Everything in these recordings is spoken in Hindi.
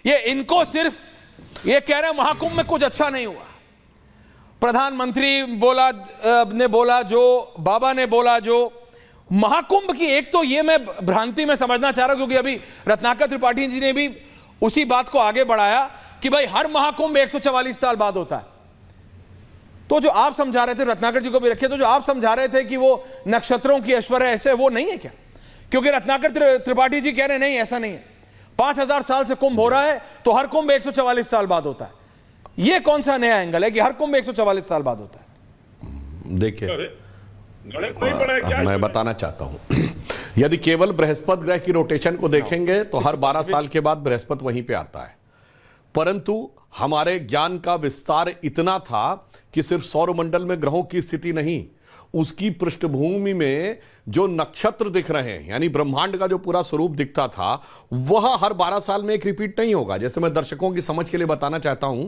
ये इनको सिर्फ ये कह रहे हैं महाकुंभ में कुछ अच्छा नहीं हुआ। प्रधानमंत्री ने बोला जो, बाबा ने बोला जो, महाकुंभ की एक तो ये मैं भ्रांति में समझना चाह रहा हूं, क्योंकि अभी रत्नाकर त्रिपाठी जी ने भी उसी बात को आगे बढ़ाया कि भाई हर महाकुंभ 144 साल बाद होता है। तो जो आप समझा रहे थे, रत्नाकर जी को भी रखे, तो जो आप समझा रहे थे कि वो नक्षत्रों की ऐश्वर्य ऐसे, वो नहीं है क्या? क्योंकि रत्नाकर त्रिपाठी जी कह रहे नहीं, ऐसा नहीं है। 5000 साल से कुंभ हो रहा है तो हर कुंभ 144 साल बाद होता है। ये कौन सा नया एंगल है कि हर कुंभ 144 साल बाद होता है? देखिए, मैं बताना चाहता हूं, यदि केवल बृहस्पति ग्रह की रोटेशन को देखेंगे तो हर 12 साल के बाद बृहस्पति वहीं पे आता है। परंतु हमारे ज्ञान का विस्तार इतना था कि सिर्फ सौरमंडल में ग्रहों की स्थिति नहीं, उसकी पृष्ठभूमि में जो नक्षत्र दिख रहे हैं, यानी ब्रह्मांड का जो पूरा स्वरूप दिखता था, वह हर 12 साल में एक रिपीट नहीं होगा। जैसे मैं दर्शकों की समझ के लिए बताना चाहता हूं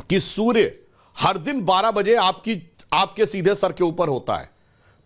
कि सूर्य हर दिन 12 बजे आपके सीधे सर के ऊपर होता है,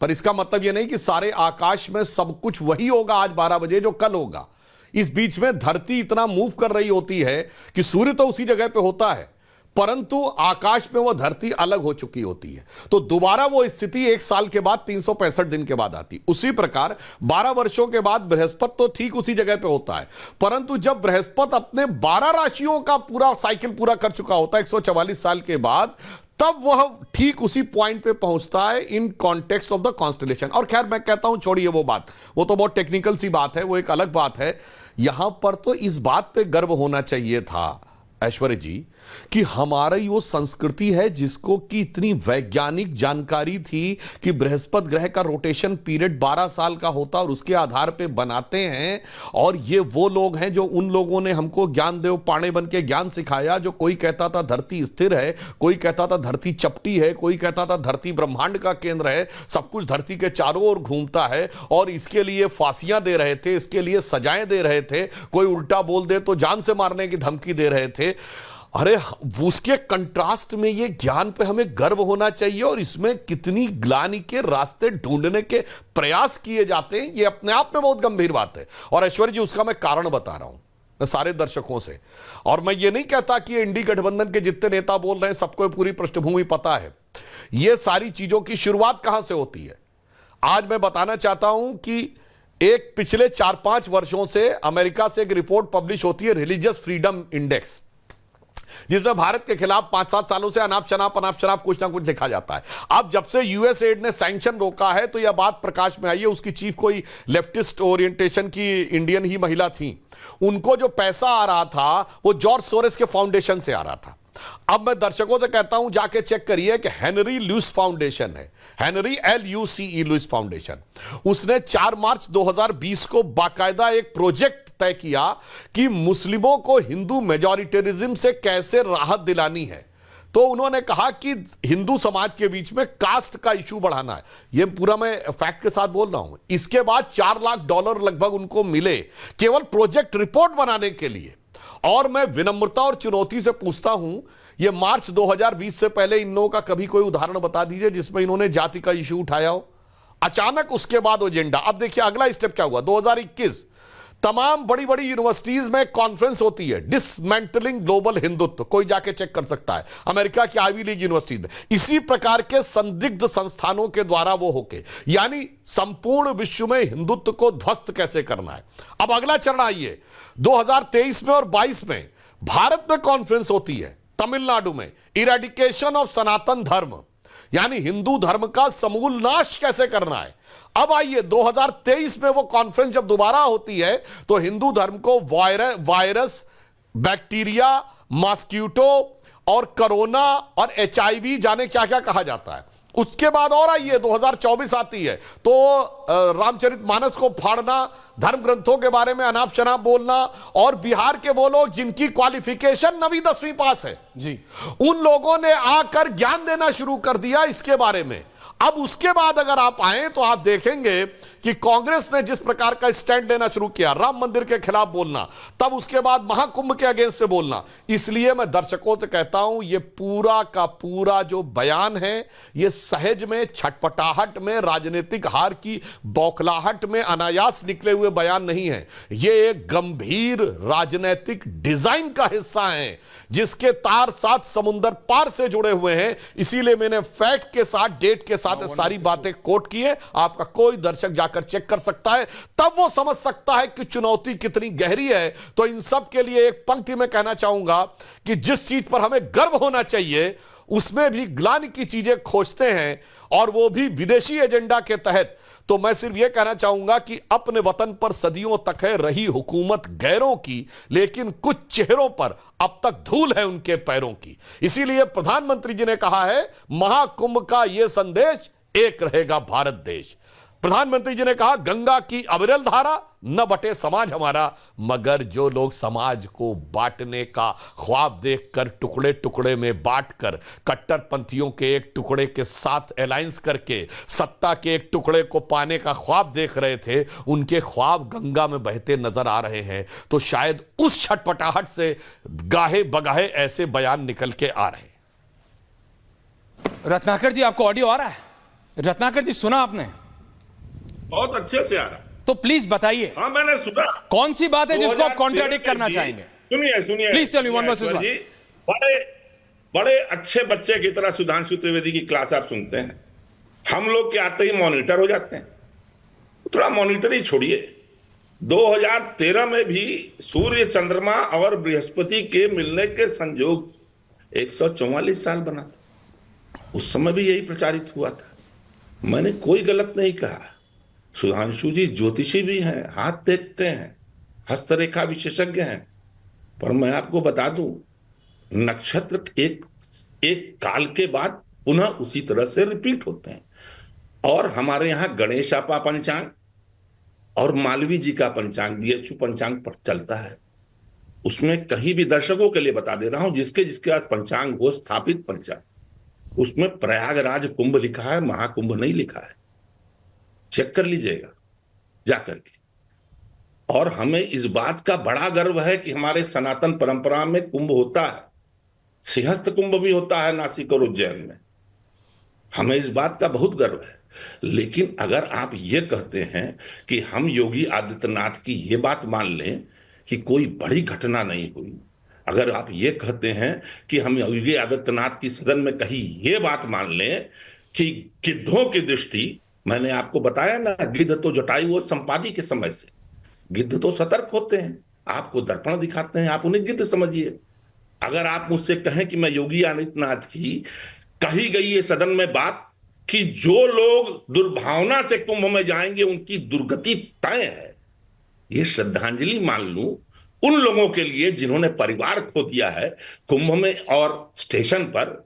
पर इसका मतलब यह नहीं कि सारे आकाश में सब कुछ वही होगा आज 12 बजे जो कल होगा। इस बीच में धरती इतना मूव कर रही होती है कि सूर्य तो उसी जगह पे होता है, परंतु आकाश में वह धरती अलग हो चुकी होती है। तो दोबारा वो स्थिति 1 साल के बाद 365 दिन के बाद आती। उसी प्रकार 12 वर्षों के बाद बृहस्पति तो ठीक उसी जगह पे होता है, परंतु जब बृहस्पति अपने 12 राशियों का पूरा साइकिल पूरा कर चुका होता है 144 साल के बाद, तब वह ठीक उसी पॉइंट पे पहुंचता है in context of the constellation. और खैर मैं कहता हूं छोड़िए वो बात, वो तो बहुत टेक्निकल सी बात है, वो एक अलग बात है। यहां पर तो इस बात पे गर्व होना चाहिए था ऐश्वर्य जी कि हमारी वो संस्कृति है जिसको कि इतनी वैज्ञानिक जानकारी थी कि बृहस्पति ग्रह का रोटेशन पीरियड 12 साल का होता और उसके आधार पे बनाते हैं। और ये वो लोग हैं जो उन लोगों ने हमको ज्ञानदेव पाणे बन के ज्ञान सिखाया, जो कोई कहता था धरती स्थिर है, कोई कहता था धरती चपटी है, कोई कहता था धरती ब्रह्मांड का केंद्र है, सब कुछ धरती के चारों ओर घूमता है, और इसके लिए फांसियां दे रहे थे, इसके लिए सजाएं दे रहे थे, कोई उल्टा बोल दे तो जान से मारने की धमकी दे रहे थे। अरे उसके कंट्रास्ट में ये ज्ञान पे हमें गर्व होना चाहिए, और इसमें कितनी ग्लानि के रास्ते ढूंढने के प्रयास किए जाते हैं, ये अपने आप में बहुत गंभीर बात है। और ऐश्वर्य जी उसका मैं कारण बता रहा हूं मैं सारे दर्शकों से, और मैं ये नहीं कहता कि इंडी गठबंधन के जितने नेता बोल रहे हैं सबको पूरी पृष्ठभूमि पता है। ये सारी चीजों की शुरुआत कहां से होती है आज मैं बताना चाहता हूं कि एक पिछले 4-5 वर्षों से अमेरिका से एक रिपोर्ट पब्लिश होती है, रिलीजियस फ्रीडम इंडेक्स, जिसमें भारत के खिलाफ 5-7 सालों से अनाप शनाप कुछ ना कुछ लिखा जाता है। अब जब से यूएसएड ने सैंक्शन रोका है तो यह बात प्रकाश में आई है। उसकी चीफ कोई लेफ्टिस्ट ओरिएंटेशन की इंडियन ही महिला थी, उनको जो पैसा आ रहा था वो जॉर्ज सोरेस के फाउंडेशन से आ रहा था। अब मैं दर्शकों से कहता हूं जाके चेक करिए कि हेनरी लुईस फाउंडेशन है, हेनरी LUCE लुईस फाउंडेशन, उसने 4 मार्च 2020 को बाकायदा एक प्रोजेक्ट तय किया कि मुस्लिमों को हिंदू मेजॉरिटेरिज्म से कैसे राहत दिलानी है। तो उन्होंने कहा कि हिंदू समाज के बीच में कास्ट का इशू बढ़ाना है। यह पूरा मैं फैक्ट के साथ बोल रहा हूं। इसके बाद $4 लाख लगभग उनको मिले केवल प्रोजेक्ट रिपोर्ट बनाने के लिए। और मैं विनम्रता और चुनौती से पूछता हूं, यह मार्च 2020 से पहले इन लोगों का कभी कोई उदाहरण बता दीजिए जिसमें इन्होंने जाति का इशू उठाया हो। अचानक उसके बाद एजेंडा। अब देखिए अगला स्टेप क्या हुआ। 2021 तमाम बड़ी बड़ी यूनिवर्सिटीज में कॉन्फ्रेंस होती है, डिसमेंटलिंग ग्लोबल हिंदुत्व, कोई जाके चेक कर सकता है, अमेरिका की आईवी लीग यूनिवर्सिटीज में। इसी प्रकार के संदिग्ध संस्थानों के द्वारा वो होके, यानी संपूर्ण विश्व में हिंदुत्व को ध्वस्त कैसे करना है। अब अगला चरण आइए, 2023 में और 22 में भारत में कॉन्फ्रेंस होती है तमिलनाडु में, इरेडिकेशन ऑफ सनातन धर्म, यानी हिंदू धर्म का समूल नाश कैसे करना है। अब आइए 2023 में वो कॉन्फ्रेंस जब दोबारा होती है तो हिंदू धर्म को वायरस, बैक्टीरिया, मॉस्किटो और कोरोना और HIV जाने क्या क्या कहा जाता है। उसके बाद और आइए 2024 आती है तो रामचरितमानस को फाड़ना, धर्म ग्रंथों के बारे में अनाप शनाप बोलना, और बिहार के वो लोग जिनकी क्वालिफिकेशन 9वीं 10वीं पास है जी, उन लोगों ने आकर ज्ञान देना शुरू कर दिया इसके बारे में। अब उसके बाद अगर आप आए तो आप देखेंगे कि कांग्रेस ने जिस प्रकार का स्टैंड लेना शुरू किया, राम मंदिर के खिलाफ बोलना, तब उसके बाद महाकुंभ के अगेंस्ट से बोलना। इसलिए मैं दर्शकों से कहता हूं, ये पूरा का पूरा जो बयान है, ये सहज में, छटपटाहट में, राजनीतिक हार की बौखलाहट में अनायास निकले हुए बयान नहीं है। ये एक गंभीर राजनीतिक डिजाइन का हिस्सा है, जिसके तार साथ समुंदर पार से जुड़े हुए हैं। इसीलिए मैंने फैक्ट के साथ, डेट के साथ सारी बातें कोट की है। आपका कोई दर्शक जाकर चेक कर सकता है, तब वो समझ सकता है कि चुनौती कितनी गहरी है। तो इन सब के लिए एक पंक्ति में कहना चाहूंगा कि जिस चीज पर हमें गर्व होना चाहिए, उसमें भी ग्लानि की चीजें खोजते हैं, और वो भी विदेशी एजेंडा के तहत। तो मैं सिर्फ यह कहना चाहूंगा कि अपने वतन पर सदियों तक है रही हुकूमत गैरों की, लेकिन कुछ चेहरों पर अब तक धूल है उनके पैरों की। इसीलिए प्रधानमंत्री जी ने कहा है, महाकुंभ का यह संदेश, एक रहेगा भारत देश। प्रधानमंत्री जी ने कहा, गंगा की अविरल धारा, न बटे समाज हमारा। मगर जो लोग समाज को बांटने का ख्वाब देखकर, टुकड़े टुकड़े में बांटकर, कट्टरपंथियों के एक टुकड़े के साथ अलायंस करके सत्ता के एक टुकड़े को पाने का ख्वाब देख रहे थे, उनके ख्वाब गंगा में बहते नजर आ रहे हैं। तो शायद उस छटपटाहट से गाहे बगाहे ऐसे बयान निकल के आ रहे हैं। रत्नाकर जी, आपको ऑडियो आ रहा है? रत्नाकर जी, सुना आपने? बहुत अच्छे से आ रहा। तो प्लीज बताइए। हाँ, मैंने सुना। कौन सी बात है जिसको आप कॉन्ट्राडिक्ट करना चाहेंगे? सुनिए सुनिए, please tell me one versus one. बड़े बड़े अच्छे बच्चे की तरह सुधांशु त्रिवेदी की क्लास आप सुनते हैं। हम लोग के आते ही मॉनिटर हो जाते हैं। थोड़ा मॉनिटर ही छोड़िए। 2013 में भी सूर्य, चंद्रमा और बृहस्पति के मिलने के संयोग 144 साल बना था। उस समय भी यही प्रचारित हुआ था। मैंने कोई गलत नहीं कहा। सुधांशु जी ज्योतिषी भी हैं, हाथ देखते हैं, हस्तरेखा विशेषज्ञ हैं। पर मैं आपको बता दूं, नक्षत्र एक काल के बाद पुनः उसी तरह से रिपीट होते हैं। और हमारे यहां गणेश आपा पंचांग और मालवी जी का पंचांग, DHU पंचांग पर चलता है। उसमें कहीं भी, दर्शकों के लिए बता दे रहा हूं, जिसके जिसके पास पंचांग हो, स्थापित पंचांग, उसमें प्रयागराज कुंभ लिखा है, महाकुंभ नहीं लिखा है। चेक कर लीजिएगा जाकर के। और हमें इस बात का बड़ा गर्व है कि हमारे सनातन परंपरा में कुंभ होता है। सिंहस्थ कुंभ भी होता है नासिक और उज्जैन में। हमें इस बात का बहुत गर्व है। लेकिन अगर आप ये कहते हैं कि हम योगी आदित्यनाथ की ये बात मान लें कि कोई बड़ी घटना नहीं हुई, अगर आप ये कहते हैं कि हम योगी आदित्यनाथ की सदन में कही ये बात मान लें कि गिद्धों की दृष्टि, मैंने आपको बताया ना, गिद्ध तो जटायु वो संपादी के समय से, गिद्ध तो सतर्क होते हैं, आपको दर्पण दिखाते हैं, आप उन्हें गिद्ध समझिए। अगर आप मुझसे कहें कि मैं योगी आदित्यनाथ की कही गई ये सदन में बात कि जो लोग दुर्भावना से कुंभ में जाएंगे उनकी दुर्गति तय है, ये श्रद्धांजलि मान लूं उन लोगों के लिए जिन्होंने परिवार खो दिया है कुंभ में और स्टेशन पर।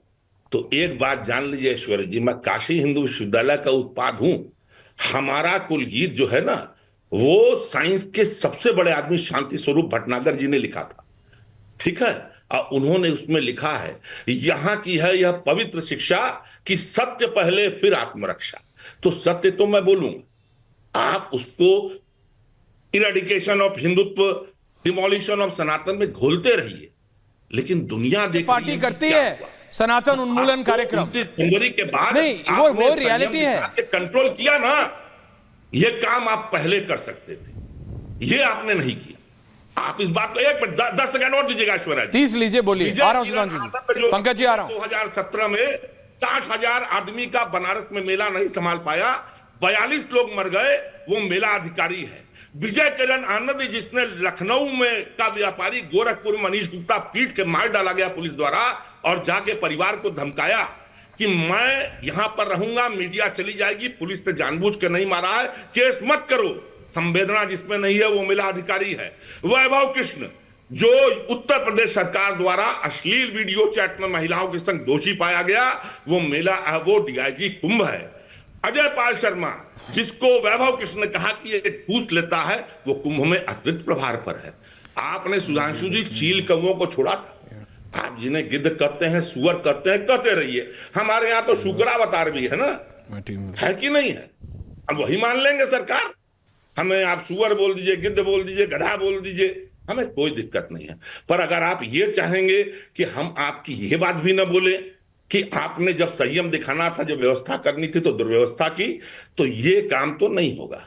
तो एक बात जान लीजिए ऐश्वर्य जी, मैं काशी हिंदू विश्वविद्यालय का उत्पाद हूं। हमारा कुल गीत जो है ना, वो साइंस के सबसे बड़े आदमी शांति स्वरूप भटनागर जी ने लिखा था। ठीक है, और उन्होंने उसमें लिखा है, यहां की है यह पवित्र शिक्षा कि सत्य पहले फिर आत्मरक्षा। तो सत्य तो मैं बोलूंगा, आप उसको eradication of Hindutva, demolition of Sanatan में घोलते रहिए, लेकिन दुनिया देख पार्टी करती है सनातन उन्मूलन कार्यक्रम। जनवरी के बाद नहीं, वो रियलिटी है। कंट्रोल किया ना, ये काम आप पहले कर सकते थे, ये आपने नहीं किया। आप इस बात को 10 सेकंड और दीजिएगा ऐश्वर्या जी। 30 लीजिए, बोलिए। आ रहा हूं सुधांशु जी। पंकज जी, आ रहा हूं। 2017 में 60,000 आदमी का बनारस में मेला नहीं संभाल पाया, 42 लोग मर गए, वो मेला अधिकारी है। विजय किरण आनंद, जिसने लखनऊ में का व्यापारी गोरखपुर मनीष गुप्ता पीट के मार डाला गया पुलिस द्वारा, और जाके परिवार को धमकाया कि मैं यहां पर रहूंगा, मीडिया चली जाएगी, पुलिस ने जानबूझ के नहीं मारा है, केस मत करो। संवेदना जिसमें नहीं है वो मेला अधिकारी है। वैभव कृष्ण, जो उत्तर प्रदेश सरकार द्वारा अश्लील वीडियो चैट में महिलाओं के संग दोषी पाया गया, वो DIG कुंभ है। अजय पाल शर्मा, जिसको वैभव कृष्ण ने कहा कि ये घूस लेता है, वो कुंभ में अतिरिक्त प्रभार पर है। आपने सुधांशु जी चील कौओं को छोड़ा था। आप जिन्हें गिद्ध कहते हैं, सुअर कहते हैं, कहते रहिए। हमारे यहाँ तो शुक्रावतार भी है ना, है कि नहीं है? हम वही मान लेंगे सरकार। हमें आप सुअर बोल दीजिए, गिद्ध बोल दीजिए, गधा बोल दीजिए, हमें कोई दिक्कत नहीं है। पर अगर आप ये चाहेंगे कि हम आपकी ये बात भी ना बोले कि आपने जब संयम दिखाना था, जब व्यवस्था करनी थी तो दुर्व्यवस्था की, तो ये काम तो नहीं होगा।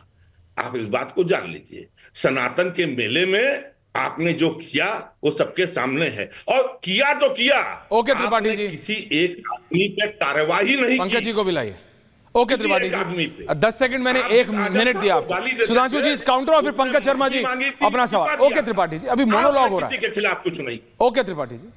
आप इस बात को जान लीजिए, सनातन के मेले में आपने जो किया वो सबके सामने है, और किया तो किया। ओके त्रिपाठी आपने जी, किसी एक आदमी पे कार्यवाही नहीं पंकज की। जी को भी लाइए। ओके त्रिपाठी एक आदमी पे। जी, 10 सेकंड मैंने आप 1 आजम मिनट खान दिया को गाली आपको। देते सुधांशु जी थे, इस काउंटर, और फिर उसने पंकज शर्मा जी माफी मांगी थी, अपना इस्तीफा सवाल। दिया ओके त्रिपाठी जी, अभी आपने मोनोलॉग हो रहा किसी है। के खिलाफ कुछ नहीं। ओके त्रिपाठी जी।